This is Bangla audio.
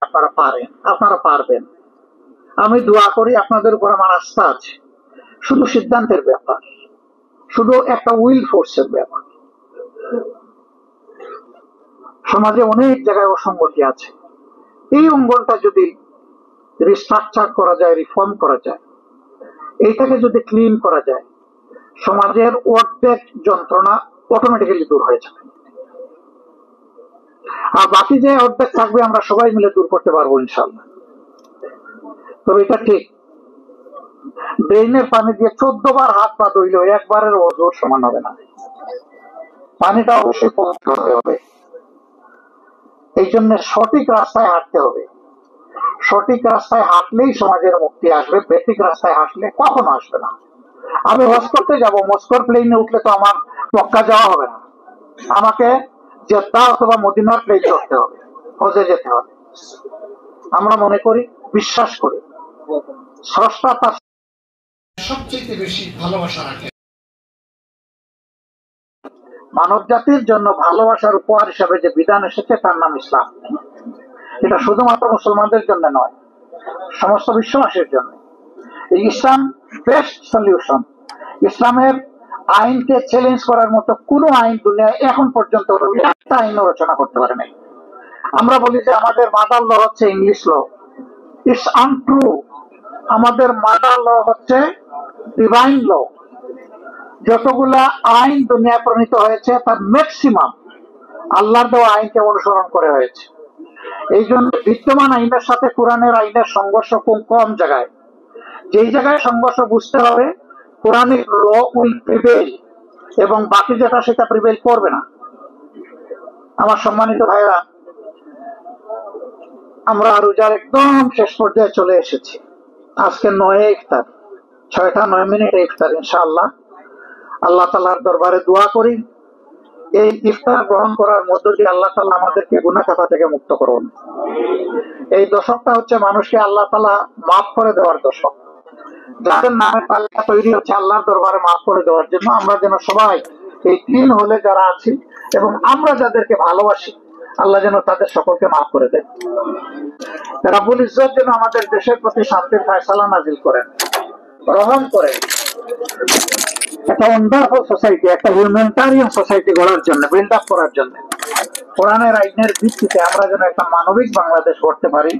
আপনারা পারেন, আপনারা পারবেন। আমি দোয়া করি, আপনাদের উপর আমার আস্থা আছে। শুধু সিদ্ধান্তের ব্যাপার, শুধু একটা উইল ফোর্সের ব্যাপার। সমাজে অনেক জায়গায় অসঙ্গতি আছে। এই অঙ্গনটা যদি রিস্ট্রাকচার করা যায়, রিফর্ম করা যায়, এইটাকে যদি ক্লিন করা যায়, সমাজের অর্ধেক যন্ত্রণা অটোমেটিক্যালি দূর হয়ে যাবে। আর বাকি যে অর্ধেক থাকবে আমরা সবাই মিলে দূর করতে পারবো ইনশাল্লাহ। তবে এটা ঠিক, ড্রেনের পানি দিয়ে 14 বার হাত পা ধুইলেও একবারের ওজোর সমান হবে না। পানিটা অবশ্যই পবিত্র হতে হবে। এই জন্য সঠিক রাস্তায় হাঁটতে হবে। সঠিক রাস্তায় হাঁটলেই সমাজের মুক্তি আসবে, বেঠিক রাস্তায় হাঁটলে কখনো আসবে না। আমি হজ করতে যাব, মস্কোর প্লেনে উঠলে তো আমার মক্কা যাওয়া হবে না, আমাকে জেদ্দা অথবা মদিনার প্লেন ধরতে হবে, হজে যেতে হবে। আমরা মনে করি, বিশ্বাস করি, স্রষ্টা তার সবচেয়ে বেশি ভালোবাসা রাখে। মানব জাতির জন্য ভালোবাসার উপহার হিসাবে যে বিধান এসেছে তার নাম ইসলাম। এটা শুধুমাত্র মুসলমানদের জন্য নয়, সমস্ত বিশ্ববাসীর জন্য। এই ইসলাম বেস্ট সলিউশন। ইসলামের আইনকে চ্যালেঞ্জ করার মতো কোন আইন দুনিয়ায় এখন পর্যন্ত একটা আইন রচনা করতে পারে নাই। আমরা বলি যে আমাদের মাদার ল হচ্ছে ইংলিশ ল। It's untrue. আমাদের মাদার ল হচ্ছে ডিভাইন ল। যতগুলা আইন দুনিয়ায় প্রণীত হয়েছে তার ম্যাক্সিমাম আল্লাহর দেওয়া আইনকে অনুসরণ করে হয়েছে। এই জন্য বিদ্যমান আইনের সাথে কোরআনের আইনের সংঘর্ষ খুব কম জায়গায়। যেই জায়গায় সংঘর্ষ বুঝতে হবে, কোরআনিক ল উইল প্রিভেইল, এবং বাকি যেটা সেটা প্রিভেইল করবে না। আমার সম্মানিত ভাইরা, আমরা রোজার একদম শেষ পর্যায়ে চলে এসেছি। আজকে 9 ইফতার, 6টা 9 মিনিটে ইফতার। ইনশাআল্লাহ আল্লাহ তাআলার দরবারে দোয়া করি, এই ইফতার গ্রহণ করার মধ্য দিয়ে আল্লাহ তাআলা আমাদেরকে গুনাহ খাতা থেকে মুক্ত করুন। এই দশকটা হচ্ছে মানুষকে আল্লাহ তাআলা মাফ করে দেওয়ার দশক। যাদের নামের তালিকা তৈরি হচ্ছে আল্লাহর দরবারে মাফ করে দেওয়ার জন্য, আমরা যেন সবাই এই 3 হলে যারা আছি এবং আমরা যাদেরকে ভালোবাসি, আল্লাহ যেন তাদের সকলকে মাফ করে দেন। রাব্বুল ইজ্জত যেন আমাদের দেশের প্রতি শান্তির ফয়সালা নাজিল করেন, রহম করেন। একটা ওয়ান্ডারফুল সোসাইটি, একটা হিউম্যানিটারিয়ান সোসাইটি গড়ার জন্য, বিল্ড আপ করার জন্য কোরআনের আইনের ভিত্তিতে আমরা যেন একটা মানবিক বাংলাদেশ গড়তে পারি।